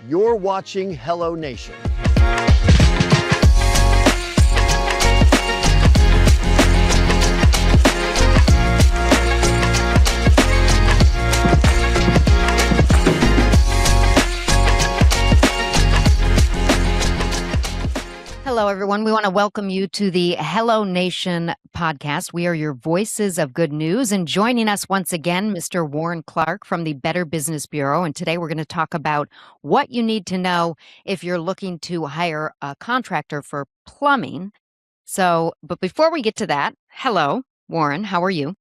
You're watching Hello Nation. Hello, everyone. We want to welcome you to the Hello Nation podcast. We are your voices of good news. And joining us once again, Mr. Warren Clark from the Better Business Bureau. And today we're going to talk about what you need to know if you're looking to hire a contractor for plumbing. But before we get to that, hello, Warren. How are you?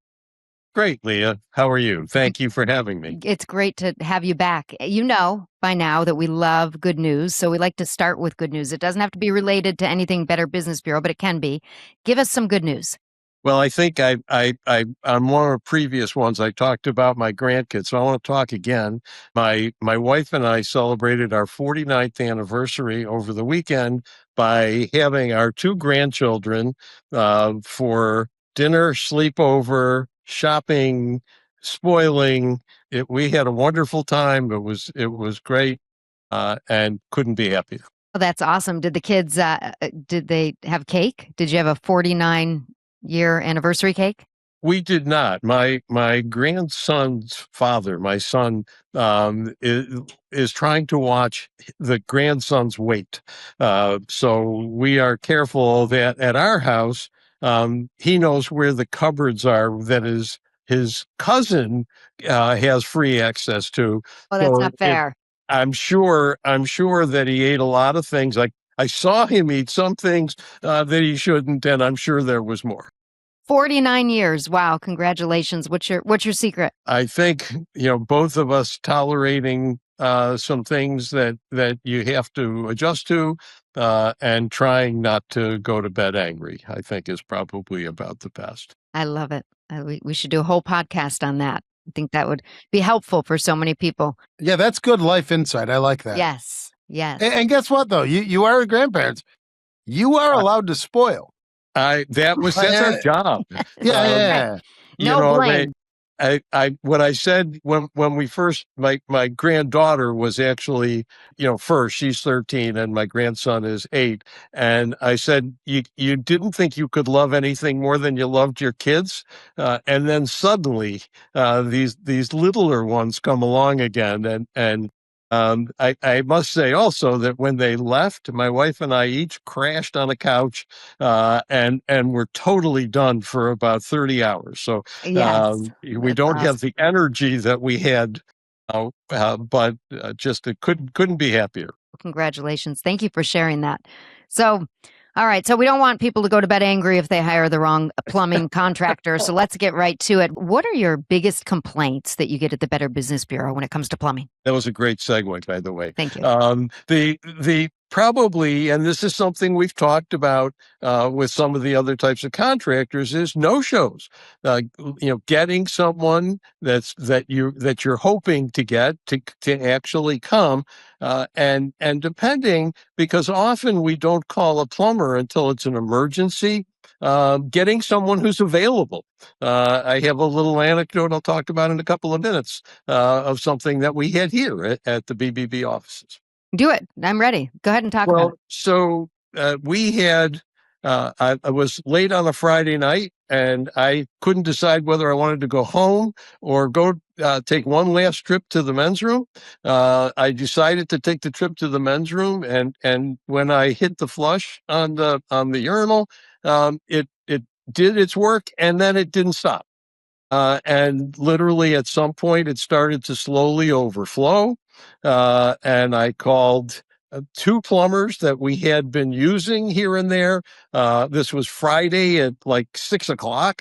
Great, Leah. How are you? Thank you for having me. It's great to have you back. You know by now that we love good news, so we like to start with good news. It doesn't have to be related to anything Better Business Bureau, but it can be. Give us some good news. Well, I think I on one of the previous ones I talked about my grandkids, so I want to talk again. My wife and I celebrated our 49th anniversary over the weekend by having our two grandchildren for dinner, sleepover, shopping, spoiling. We had a wonderful time. It was great, and couldn't be happier. Oh, that's awesome. Did the kids, did they have cake? Did you have a 49-year anniversary cake? We did not. My grandson's father, my son, is trying to watch the grandson's weight. So we are careful that at our house, he knows where the cupboards are that his cousin has free access to. Oh, that's not fair. I'm sure that he ate a lot of things. I saw him eat some things that he shouldn't, and I'm sure there was more. 49 years. Wow. Congratulations. What's your secret? I think, both of us tolerating some things that you have to adjust to, and trying not to go to bed angry, I think is probably about the best. I love it. We should do a whole podcast on that. I think that would be helpful for so many people. Yeah, that's good life insight. I like that. Yes. And guess what, though? You are grandparents. You are allowed to spoil. That's our job. Yeah. No blame. What I said when we first, my granddaughter was actually, first, she's 13 and my grandson is 8. And I said, you didn't think you could love anything more than you loved your kids. And then suddenly, these littler ones come along again. And I must say also that when they left, my wife and I each crashed on a couch, and were totally done for about 30 hours. So Yes, we don't have the energy that we had, but just couldn't be happier. Congratulations. Thank you for sharing that. So, all right. So we don't want people to go to bed angry if they hire the wrong plumbing contractor. So let's get right to it. What are your biggest complaints that you get at the Better Business Bureau when it comes to plumbing? That was a great segue, by the way. Thank you. The probably, and this is something we've talked about with some of the other types of contractors, is no-shows. Getting someone that you're hoping to get to actually come, and depending, because often we don't call a plumber until it's an emergency. Getting someone who's available. I have a little anecdote I'll talk about in a couple of minutes of something that we had here at the BBB offices. Do it. I'm ready. Go ahead and talk about it. So we had, I was late on a Friday night and I couldn't decide whether I wanted to go home or go take one last trip to the men's room. I decided to take the trip to the men's room, and when I hit the flush on the urinal, it did its work, and then it didn't stop. And literally at some point it started to slowly overflow. And I called two plumbers that we had been using here and there. This was Friday at like 6:00.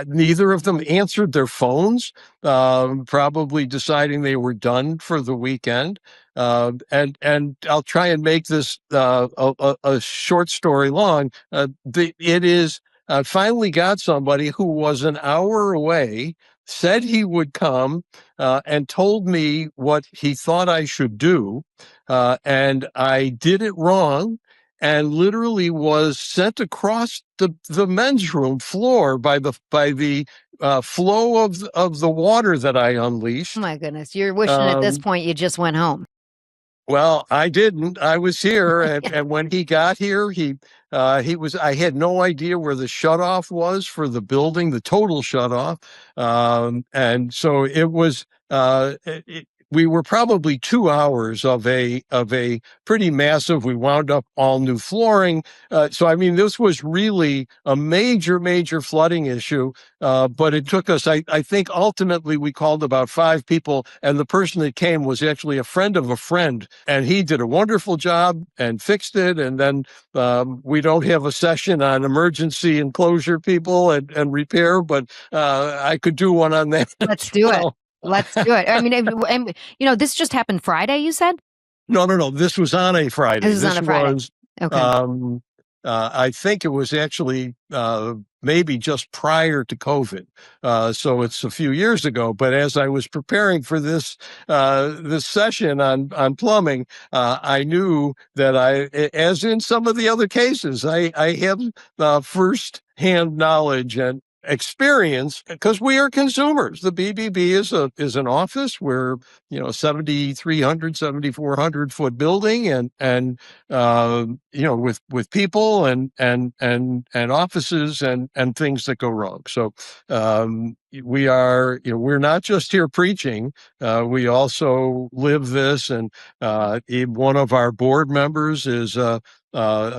Neither of them answered their phones, probably deciding they were done for the weekend. And I'll try and make this a short story long. I finally got somebody who was an hour away, said he would come, and told me what he thought I should do. And I did it wrong and literally was sent across the men's room floor by the flow of the water that I unleashed. Oh my goodness. You're wishing at this point you just went home. Well, I didn't. I was here, and when he got here, he was. I had no idea where the shutoff was for the building, the total shutoff, and so it was. We were probably 2 hours of a pretty massive. We wound up all new flooring. So I mean, this was really a major flooding issue. But it took us. I think ultimately we called about 5 people, and the person that came was actually a friend of a friend, and he did a wonderful job and fixed it. And then we don't have a session on emergency enclosure people and repair, but I could do one on that. Let's do it. Let's do it. I mean, and, this just happened Friday, you said? No. This was on a Friday. This was on a Friday. Okay. I think it was actually maybe just prior to COVID, so it's a few years ago. But as I was preparing for this session on plumbing, I knew that as in some of the other cases, I have first-hand knowledge and experience because we are consumers. The BBB is an office. We're 7,300, 7,400 foot building, and with people and offices and things that go wrong. So we are, we're not just here preaching. We also live this, and one of our board members is a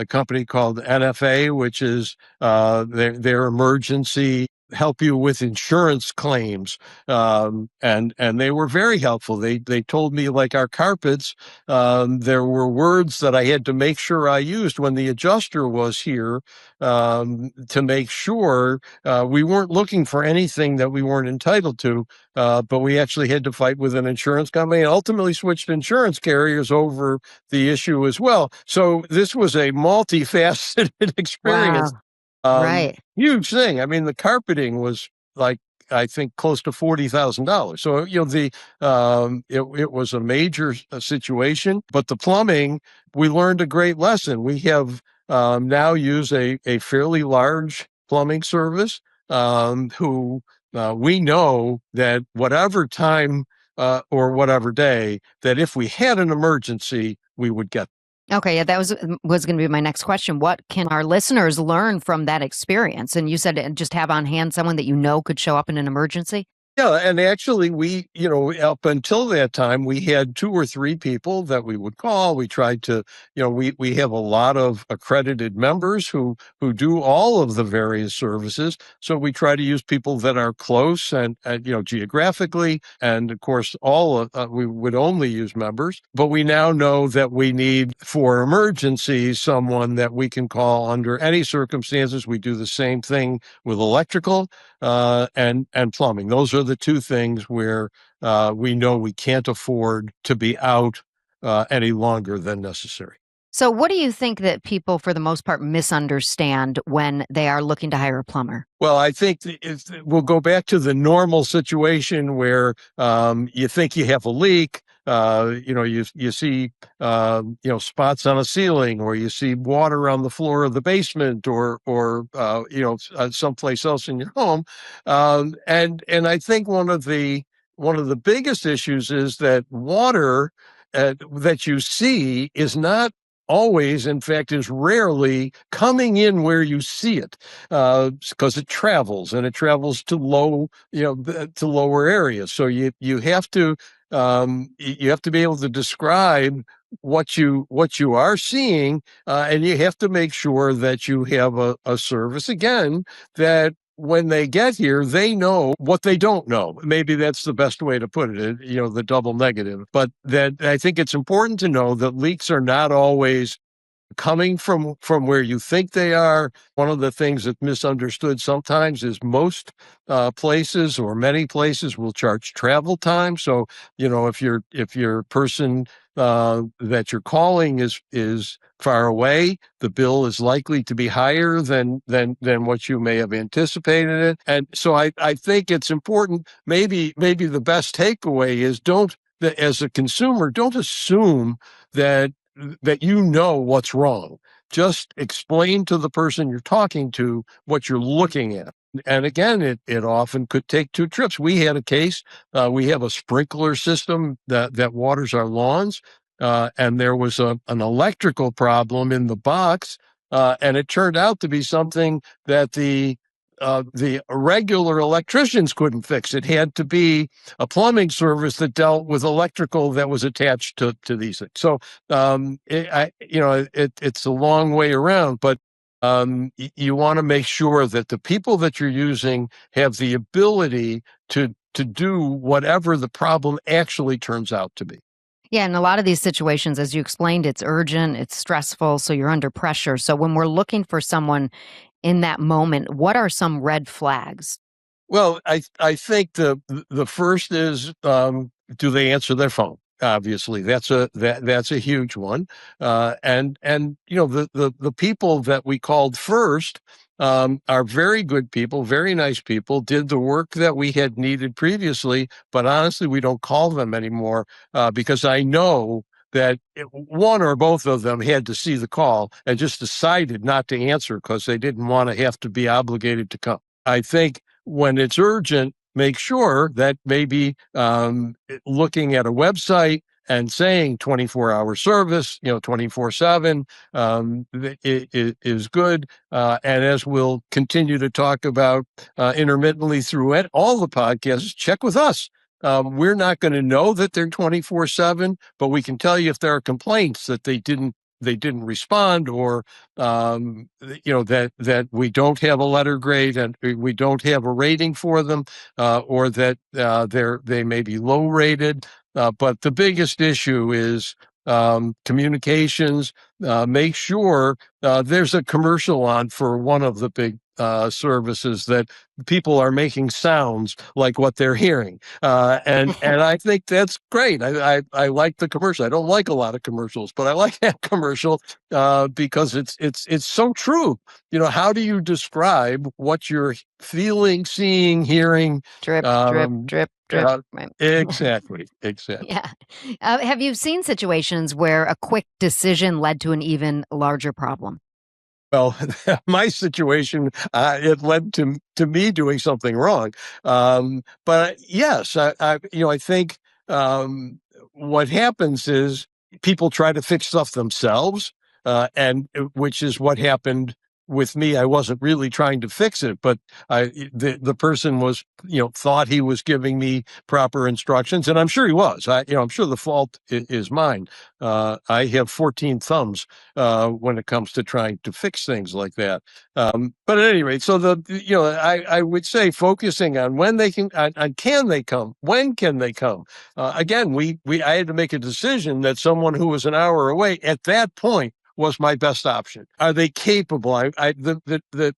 company called NFA, which is their emergency help you with insurance claims, and they were very helpful. They told me, like our carpets, there were words that I had to make sure I used when the adjuster was here, to make sure we weren't looking for anything that we weren't entitled to, but we actually had to fight with an insurance company and ultimately switched insurance carriers over the issue as well. So this was a multifaceted experience. Wow. Right. Huge thing. I mean, the carpeting was like, I think close to $40,000. So, it was a major situation, but the plumbing, we learned a great lesson. We have now use a fairly large plumbing service, who we know that whatever time or whatever day, that if we had an emergency, we would get. Okay, yeah, that was going to be my next question. What can our listeners learn from that experience? And you said just have on hand someone that could show up in an emergency? Yeah, and actually we, up until that time, we had 2 or 3 people that we would call. We tried to, we have a lot of accredited members who do all of the various services. So we try to use people that are close and geographically, and of course, we would only use members. But we now know that we need, for emergencies, someone that we can call under any circumstances. We do the same thing with electrical and plumbing. Those are the 2 things where we know we can't afford to be out any longer than necessary. So what do you think that people, for the most part, misunderstand when they are looking to hire a plumber? Well, I think we'll go back to the normal situation where you think you have a leak. You see, spots on a ceiling, or you see water on the floor of the basement, or someplace else in your home. And I think one of the biggest issues is that water that you see is not always, in fact, is rarely coming in where you see it, because it travels to lower areas. So you have to be able to describe what you are seeing, and you have to make sure that you have a service, again, that when they get here, they know what they don't know. Maybe that's the best way to put it, the double negative. But that I think it's important to know that leaks are not always coming from where you think they are. One of the things that's misunderstood sometimes is most places, or many places, will charge travel time. So, if your person that you're calling is far away, the bill is likely to be higher than what you may have anticipated it. And so I think it's important. Maybe the best takeaway is, as a consumer, don't assume that what's wrong. Just explain to the person you're talking to what you're looking at. And again, it often could take 2 trips. We had a case, we have a sprinkler system that waters our lawns. and there was an electrical problem in the box, and it turned out to be something that the regular electricians couldn't fix. It had to be a plumbing service that dealt with electrical that was attached to these things. So, it's a long way around, but you want to make sure that the people that you're using have the ability to do whatever the problem actually turns out to be. Yeah, in a lot of these situations, as you explained, it's urgent, it's stressful, so you're under pressure. So when we're looking for someone in that moment, what are some red flags? Well, I think the first is, do they answer their phone? Obviously, that's a huge one. And the people that we called first are very good people, very nice people, did the work that we had needed previously. But honestly, we don't call them anymore because I know that one or both of them had to see the call and just decided not to answer because they didn't want to have to be obligated to come. I think when it's urgent, make sure that maybe looking at a website and saying 24-hour service, 24/7 is good. And as we'll continue to talk about intermittently through it, all the podcasts, check with us. We're not going to know that they're 24/7, but we can tell you if there are complaints that they didn't respond, or that we don't have a letter grade and we don't have a rating for them, or that they may be low rated. But the biggest issue is communications. Make sure there's a commercial on for one of the big services that people are making sounds like what they're hearing, and I think that's great. I like the commercial. I don't like a lot of commercials, but I like that commercial because it's so true. How do you describe what you're feeling, seeing, hearing? Drip, drip, drip, drip. Exactly. Yeah. Have you seen situations where a quick decision led to an even larger problem? Well, my situation, it led to me doing something wrong. But yes, I think what happens is people try to fix stuff themselves, and which is what happened with me. I wasn't really trying to fix it, but the person was, thought he was giving me proper instructions, and I'm sure he was. I'm sure the fault is mine. I have 14 thumbs when it comes to trying to fix things like that. But at any rate, so I would say focusing on when they can they come, when can they come? Again, I had to make a decision that someone who was an hour away at that point was my best option. Are they capable?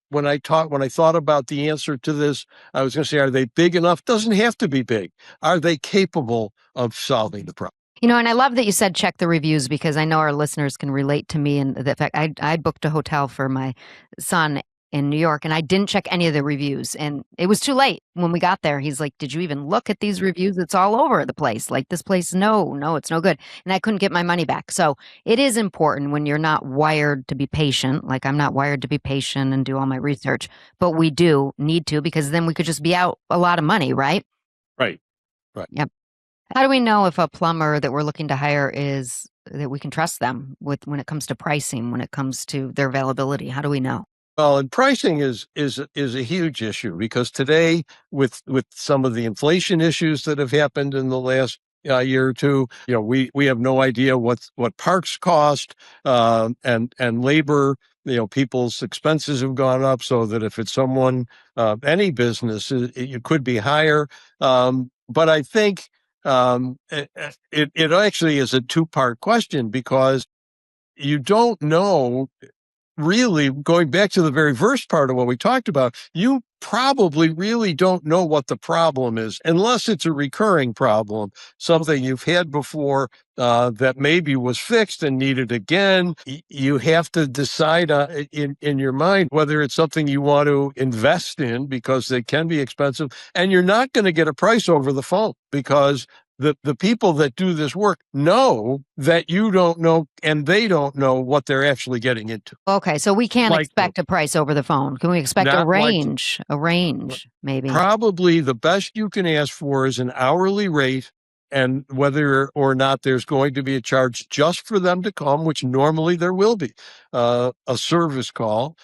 When I thought about the answer to this, I was going to say, are they big enough? Doesn't have to be big. Are they capable of solving the problem? And I love that you said check the reviews, because I know our listeners can relate to me. And the fact I booked a hotel for my son in New York, and I didn't check any of the reviews, and it was too late when we got there. He's like, "Did you even look at these reviews? It's all over the place. Like, this place, no, it's no good." And I couldn't get my money back. So it is important when you're not wired to be patient. Like, I'm not wired to be patient and do all my research, but we do need to, because then we could just be out a lot of money, right? Right. Yep. How do we know if a plumber that we're looking to hire is that we can trust them when it comes to pricing, when it comes to their availability? How do we know? Well, and pricing is a huge issue, because today, with some of the inflation issues that have happened in the last year or two, we have no idea what parts cost, and labor. People's expenses have gone up, so that if it's someone, any business, it could be higher. But I think it actually is a two-part question, because you don't know. Really, going back to the very first part of what we talked about, you probably really don't know what the problem is, unless it's a recurring problem, something you've had before that maybe was fixed and needed again. You have to decide in your mind whether it's something you want to invest in, because they can be expensive, and you're not going to get a price over the phone, because the people that do this work know that you don't know, and they don't know what they're actually getting into. Okay, so we can't expect a price over the phone. Can we expect a range? A range, maybe. Probably the best you can ask for is an hourly rate and whether or not there's going to be a charge just for them to come, which normally there will be, a service call.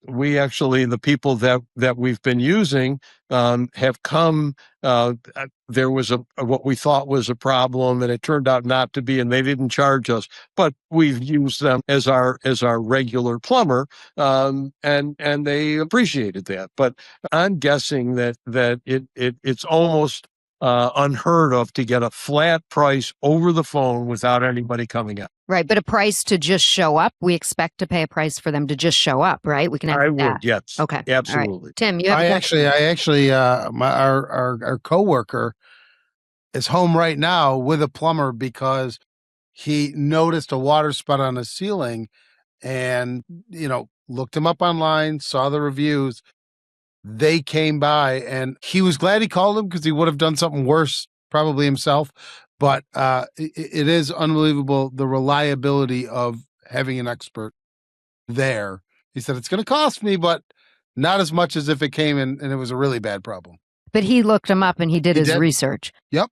We actually, the people that we've been using, have come, there was what we thought was a problem and it turned out not to be, and they didn't charge us, but we've used them as our regular plumber. And they appreciated that. But I'm guessing that it's almost unheard of to get a flat price over the phone without anybody coming out. Right, but a price to just show up, we expect to pay a price for them to just show up, right? We can have I that. would, yes. Okay. Absolutely. All right. Tim, you have I actually, our coworker is home right now with a plumber because he noticed a water spot on his ceiling and, looked him up online, saw the reviews. They came by and he was glad he called him because he would have done something worse probably himself. But it is unbelievable, the reliability of having an expert there. He said, it's going to cost me, but not as much as if it came in and it was a really bad problem. But he looked him up and he did his research. Yep.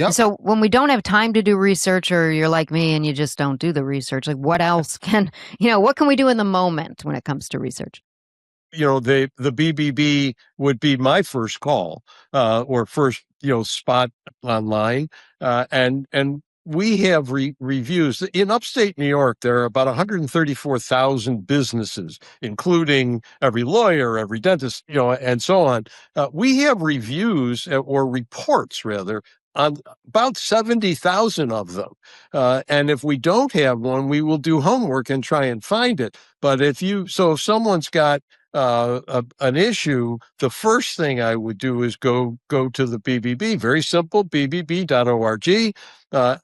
So when we don't have time to do research, or you're like me and you just don't do the research, like what else what can we do in the moment when it comes to research? The BBB would be my first call, or first, spot online. And we have reviews. In upstate New York, there are about 134,000 businesses, including every lawyer, every dentist, and so on. We have reviews, or reports rather, on about 70,000 of them. And if we don't have one, we will do homework and try and find it. But if someone's got an issue, the first thing I would do is go to the BBB. Very simple, bbb.org.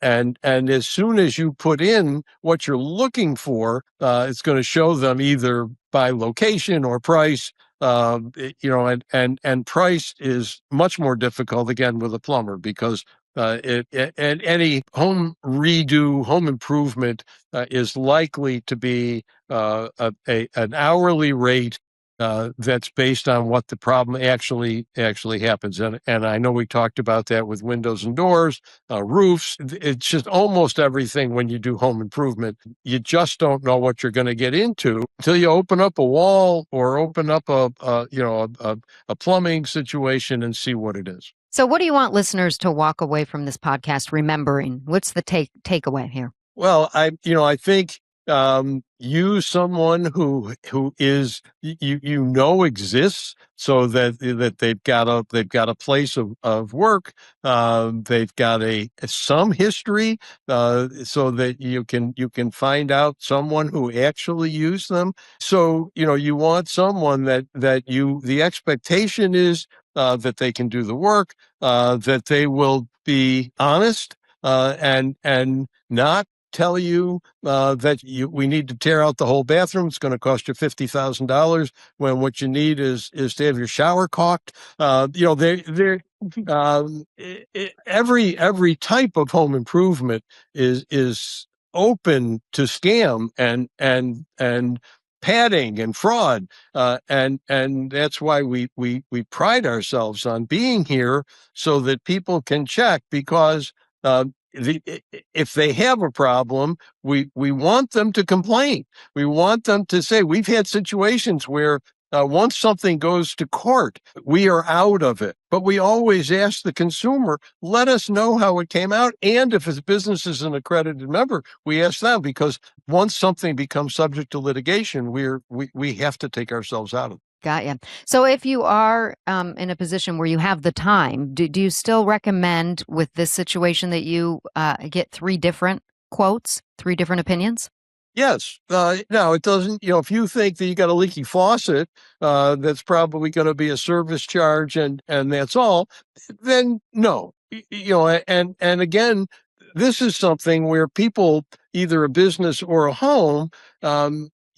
And as soon as you put in what you're looking for, it's going to show them either by location or price. And price is much more difficult again with a plumber because and any home redo, home improvement is likely to be an hourly rate that's based on what the problem actually happens. And I know we talked about that with windows and doors, roofs. It's just almost everything when you do home improvement. You just don't know what you're going to get into until you open up a wall or open up a plumbing situation and see what it is. So what do you want listeners to walk away from this podcast remembering? What's the takeaway here? Well, I think use someone who is exists, so that they've got a place of work, they've got some history, so that you can find out someone who actually used them. So you want someone that the expectation is that they can do the work, that they will be honest, and not tell you that we need to tear out the whole bathroom. It's going to cost you $50,000 when what you need is to have your shower caulked. Every type of home improvement is open to scam and padding and fraud, and that's why we pride ourselves on being here so that people can check, because if they have a problem, we want them to complain. We want them to say, we've had situations where once something goes to court, we are out of it. But we always ask the consumer, let us know how it came out. And if his business is an accredited member, we ask them, because once something becomes subject to litigation, we have to take ourselves out of it. Got you. So if you are in a position where you have the time, do you still recommend with this situation that you get 3 different quotes, 3 different opinions? Yes. Now, it doesn't, if you think that you got a leaky faucet, that's probably going to be a service charge and that's all, then no. And again, this is something where people, either a business or a home,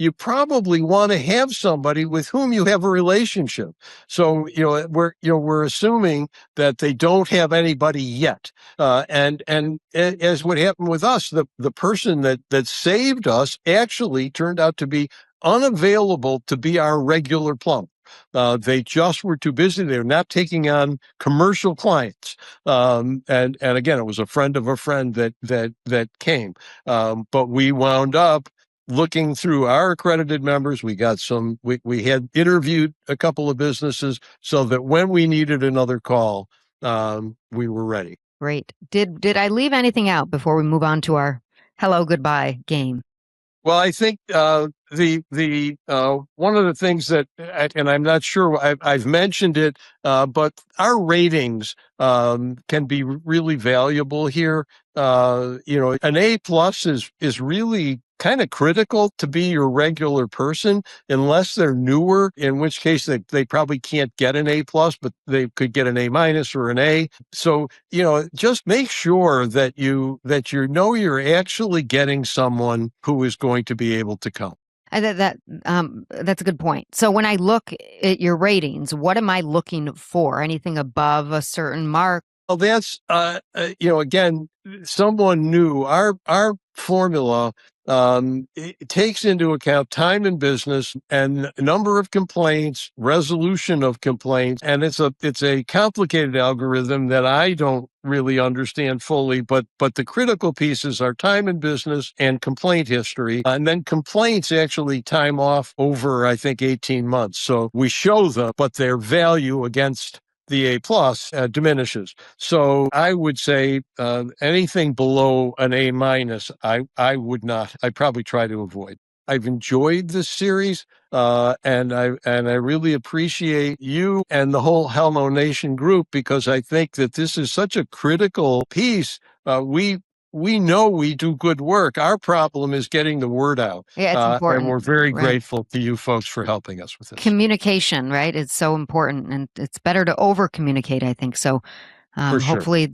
you probably want to have somebody with whom you have a relationship. So, we're assuming that they don't have anybody yet. And as what happened with us, the person that saved us actually turned out to be unavailable to be our regular plumber. They just were too busy. They were not taking on commercial clients. And again, it was a friend of a friend that came. But we wound up looking through our accredited members. We got we had interviewed a couple of businesses so that when we needed another call, we were ready. Great. Did I leave anything out before we move on to our hello, goodbye game? Well, I think the one of the things that, and I'm not sure I've mentioned it, but our ratings can be really valuable here. An A+ is really kind of critical to be your regular person, unless they're newer, in which case they probably can't get an A+, but they could get an A- or an A. So, just make sure that you know you're actually getting someone who is going to be able to come. That's a good point. So when I look at your ratings, what am I looking for? Anything above a certain mark? Well, that's again, someone new. Our formula it takes into account time in business and number of complaints, resolution of complaints, and it's a complicated algorithm that I don't really understand fully. But the critical pieces are time in business and complaint history, and then complaints actually time off over, I think, 18 months. So we show them, but their value against the A+ diminishes. So I would say anything below an A-, I would not. I'd probably try to avoid. I've enjoyed this series, and I really appreciate you and the whole Hello Nation group, because I think that this is such a critical piece. We know we do good work. Our problem is getting the word out. Yeah, it's important. And we're very Right. grateful to you folks for helping us with this. Communication, right? It's so important, and it's better to over communicate, I think. So For sure. hopefully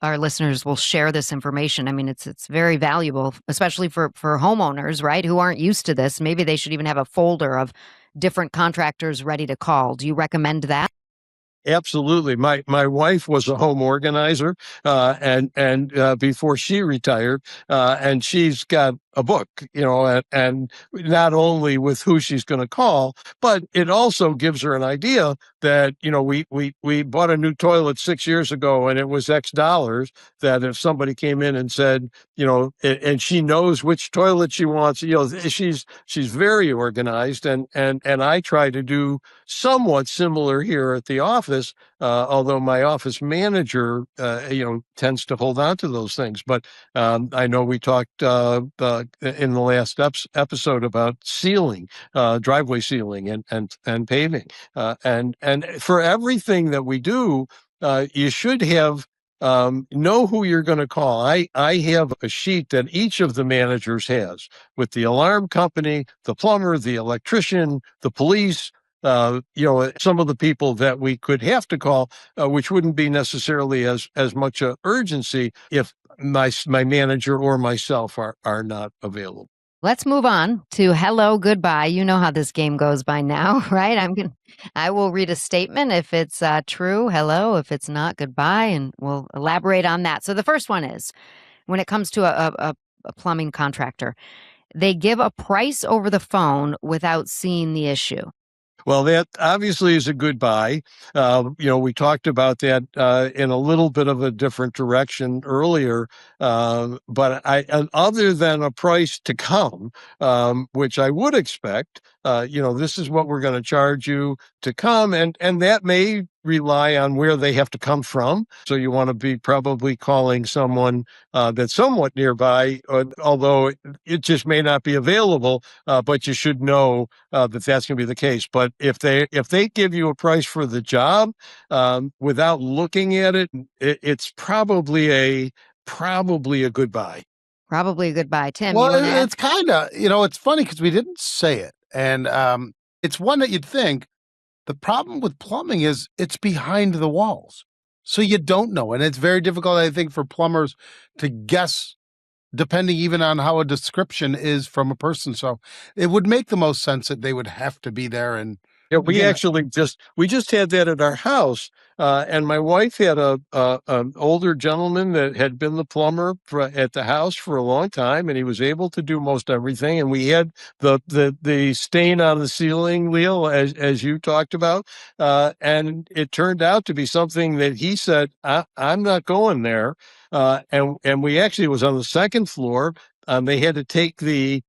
our listeners will share this information. I mean, it's very valuable, especially for homeowners, right, who aren't used to this. Maybe they should even have a folder of different contractors ready to call. Do you recommend that? Absolutely. My wife was a home organizer, and before she retired, and she's got a book, and not only with who she's going to call, but it also gives her an idea that, we bought a new toilet 6 years ago and it was X dollars, that if somebody came in and said, and she knows which toilet she wants, she's very organized, and I try to do somewhat similar here at the office, although my office manager, tends to hold on to those things. But I know we talked in the last episode about sealing, driveway sealing and paving, and for everything that we do, you should have know who you're going to call. I have a sheet that each of the managers has with the alarm company, the plumber, the electrician, the police, some of the people that we could have to call, which wouldn't be necessarily as much urgency if my manager or myself are not available. Let's move on to hello, goodbye. You know how this game goes by now, right? I will read a statement. If it's true, hello. If it's not, goodbye, and we'll elaborate on that. So the first one is, when it comes to a plumbing contractor, they give a price over the phone without seeing the issue. Well, that obviously is a goodbye. We talked about that in a little bit of a different direction earlier. But other than a price to come, which I would expect, this is what we're going to charge you to come, and that may rely on where they have to come from. So you want to be probably calling someone that's somewhat nearby, although it just may not be available, but you should know that that's going to be the case. But if they give you a price for the job without looking at it, it's probably a goodbye. Probably a goodbye. Tim, Well, you want to add? it's kind of, it's funny because we didn't say it. And it's one that you'd think. The problem with plumbing is it's behind the walls. So you don't know. And it's very difficult, I think, for plumbers to guess, depending even on how a description is from a person. So it would make the most sense that they would have to be there and Yeah, we just had that at our house, and my wife had an older gentleman that had been the plumber at the house for a long time, and he was able to do most everything. And we had the stain on the ceiling, Leo, as you talked about, and it turned out to be something that he said, I'm not going there. And we actually, it was on the second floor. They had to take the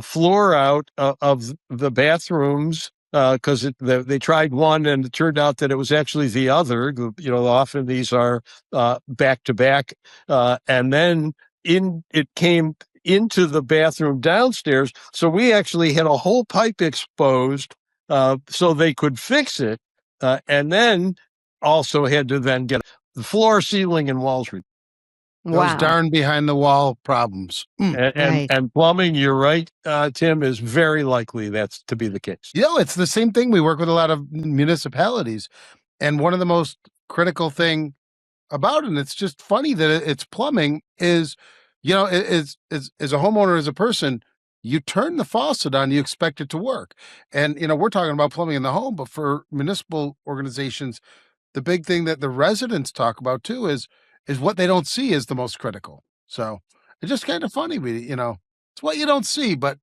floor out of the bathrooms because they tried one and it turned out that it was actually the other. Often these are back to back, and then it came into the bathroom downstairs. So we actually had a whole pipe exposed so they could fix it, and then also had to then get the floor, ceiling, and walls. Those darn behind the wall problems. And plumbing, you're right, Tim, is very likely that's to be the case. It's the same thing. We work with a lot of municipalities, and one of the most critical thing about it, and it's just funny that it's plumbing, is, as a homeowner, as a person, you turn the faucet on, you expect it to work. And, we're talking about plumbing in the home, but for municipal organizations, the big thing that the residents talk about too is what they don't see is the most critical. So it's just kind of funny. It's what you don't see, but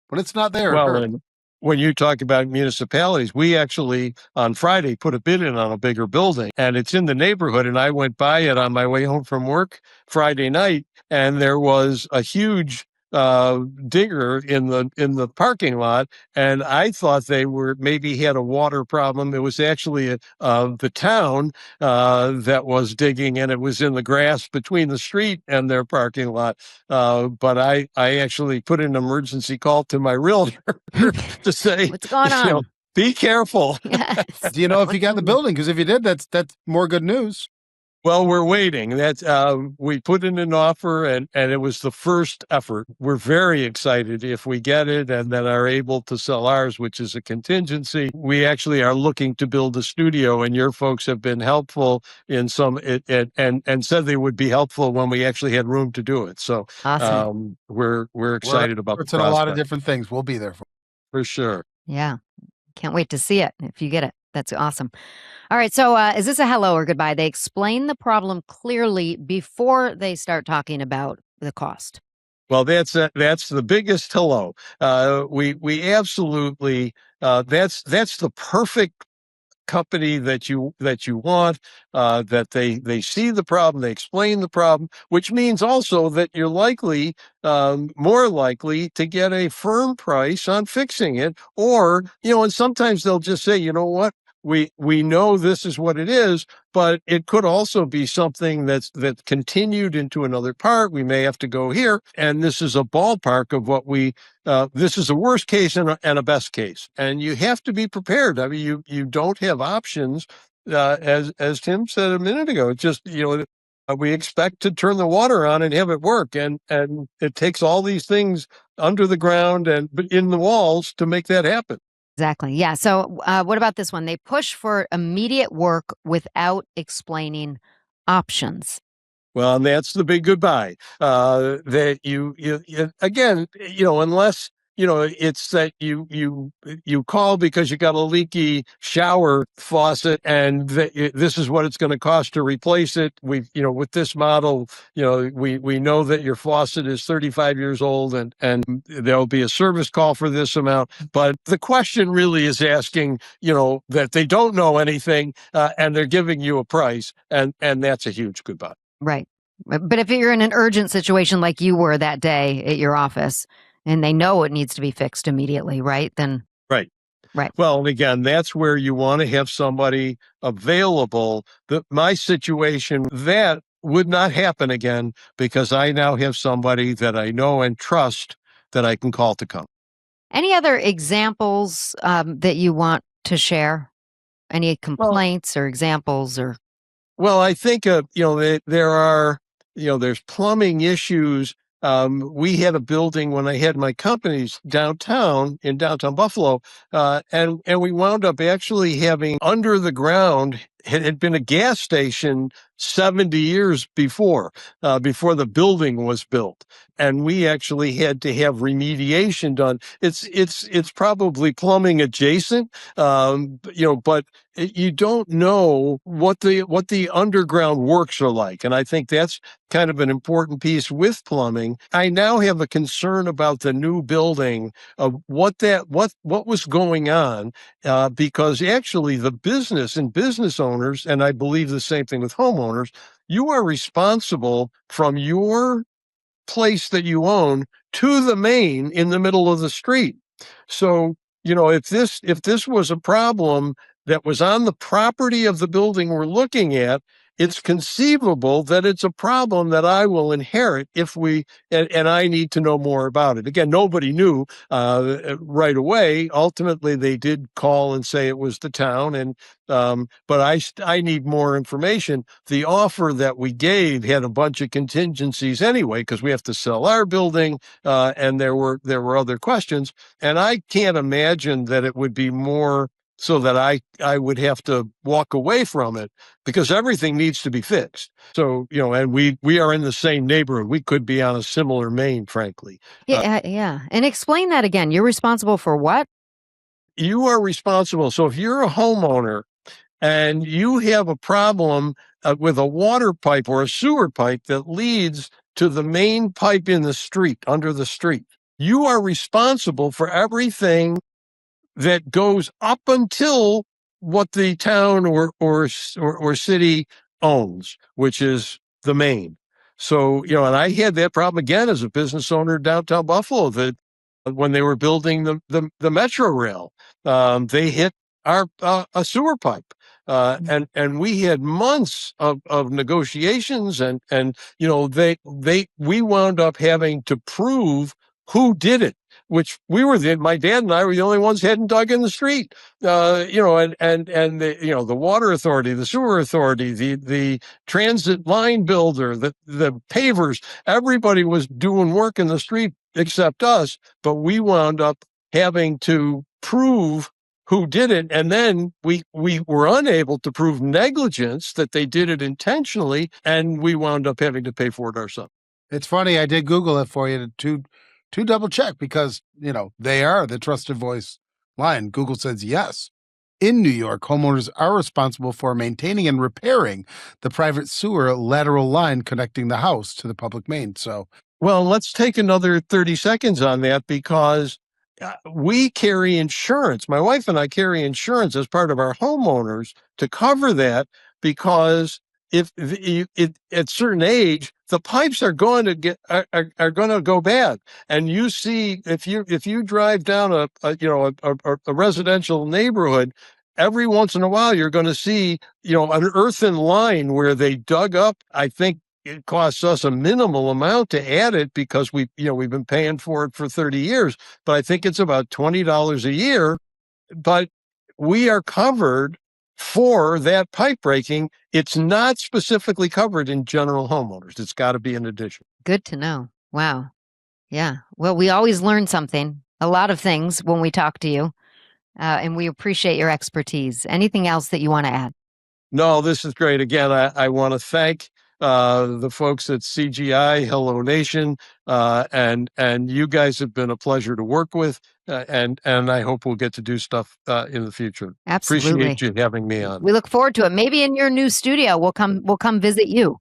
when it's not there. Well, and when you talk about municipalities, we actually on Friday put a bid in on a bigger building, and it's in the neighborhood. And I went by it on my way home from work Friday night, and there was a huge digger in the parking lot, and I thought they maybe had a water problem. It was actually the town that was digging, and it was in the grass between the street and their parking lot. But I actually put an emergency call to my realtor to say, what's going on? Be careful. Yes. Do you know if you got the building? Because if you did, that's more good news. Well, we're waiting. That's we put in an offer, and it was the first effort. We're very excited if we get it, and then are able to sell ours, which is a contingency. We actually are looking to build a studio, and your folks have been helpful in and said they would be helpful when we actually had room to do it. So awesome. We're excited about the prospect. A lot of different things. We'll be there for sure. Yeah, can't wait to see it if you get it. That's awesome. All right. So is this a hello or goodbye? They explain the problem clearly before they start talking about the cost. Well, that's the biggest hello. We absolutely, that's the perfect company that you want, that they see the problem, they explain the problem, which means also that you're likely, more likely to get a firm price on fixing it. Or, and sometimes they'll just say, you know what, we know this is what it is, but it could also be something that's continued into another part. We may have to go here, and this is a ballpark of what this is a worst case and a best case, and you have to be prepared. I mean, you don't have options, as Tim said a minute ago. It's just we expect to turn the water on and have it work, and it takes all these things under the ground and in the walls to make that happen. Exactly. Yeah. So what about this one? They push for immediate work without explaining options. Well, and that's the big goodbye. That you again, unless it's that you call because you got a leaky shower faucet, and this is what it's going to cost to replace it. With this model, we know that your faucet is 35 years old, and there'll be a service call for this amount. But the question really is asking, that they don't know anything, and they're giving you a price, and that's a huge goodbye. Right. But if you're in an urgent situation like you were that day at your office, and they know it needs to be fixed immediately, right? Then right. Well, and again, that's where you want to have somebody available. My situation, that would not happen again, because I now have somebody that I know and trust that I can call to come. Any other examples that you want to share? Any complaints or examples or? Well, I think there are there's plumbing issues. We had a building when I had my companies in downtown Buffalo, and we wound up actually having under the ground had been a gas station 70 years before the building was built. And we actually had to have remediation done. It's probably plumbing adjacent, but you don't know what the underground works are like. And I think that's kind of an important piece with plumbing. I now have a concern about the new building of what was going on, because actually the business and business owners, and I believe the same thing with homeowners, you are responsible from your place that you own to the main in the middle of the street. So, if this was a problem that was on the property of the building we're looking at, it's conceivable that it's a problem that I will inherit and I need to know more about it. Again, nobody knew right away. Ultimately, they did call and say it was the town, but I need more information. The offer that we gave had a bunch of contingencies anyway, because we have to sell our building, and there were other questions, and I can't imagine that it would be more so that I would have to walk away from it, because everything needs to be fixed. So, and we are in the same neighborhood. We could be on a similar main, frankly. Yeah. And explain that again. You're responsible for what? You are responsible. So if you're a homeowner and you have a problem with a water pipe or a sewer pipe that leads to the main pipe in the street, under the street, you are responsible for everything that goes up until what the town or city owns, which is the main. So, and I had that problem again as a business owner in downtown Buffalo, that when they were building the Metro Rail, they hit a sewer pipe. And we had months of negotiations, and we wound up having to prove who did it, which my dad and I were the only ones hadn't dug in the street, and the water authority, the sewer authority, the transit line builder, the pavers, everybody was doing work in the street except us, but we wound up having to prove who did it. And then we were unable to prove negligence, that they did it intentionally, and we wound up having to pay for it ourselves. It's funny. I did Google it for you to double check, because, they are the trusted voice line. Google says yes. In New York, homeowners are responsible for maintaining and repairing the private sewer lateral line connecting the house to the public main. So, well, let's take another 30 seconds on that, because we carry insurance. My wife and I carry insurance as part of our homeowners to cover that, because if at certain age, the pipes are going to go bad. And you see, if you drive down a residential neighborhood, every once in a while you're going to see an earthen line where they dug up. I think it costs us a minimal amount to add it, because we've been paying for it for 30 years, but I think it's about $20 a year. But we are covered for that pipe breaking. It's not specifically covered in general homeowners. It's got to be an addition. Good to know. Wow. Yeah. Well, we always learn something, a lot of things when we talk to you, and we appreciate your expertise. Anything else that you want to add? No, this is great. Again, I want to thank the folks at CGI, Hello Nation, and you guys have been a pleasure to work with, and I hope we'll get to do stuff in the future. Absolutely. Appreciate you having me on. We look forward to it. Maybe in your new studio, we'll come visit you.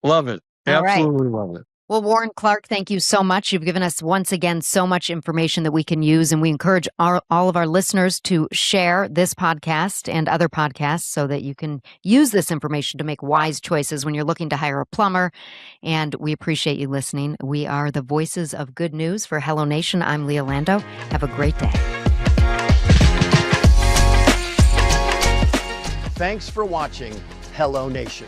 Love it. Absolutely love it. Well, Warren Clark, thank you so much. You've given us, once again, so much information that we can use, and we encourage all of our listeners to share this podcast and other podcasts so that you can use this information to make wise choices when you're looking to hire a plumber. And we appreciate you listening. We are the voices of good news for Hello Nation. I'm Leah Lando. Have a great day. Thanks for watching Hello Nation.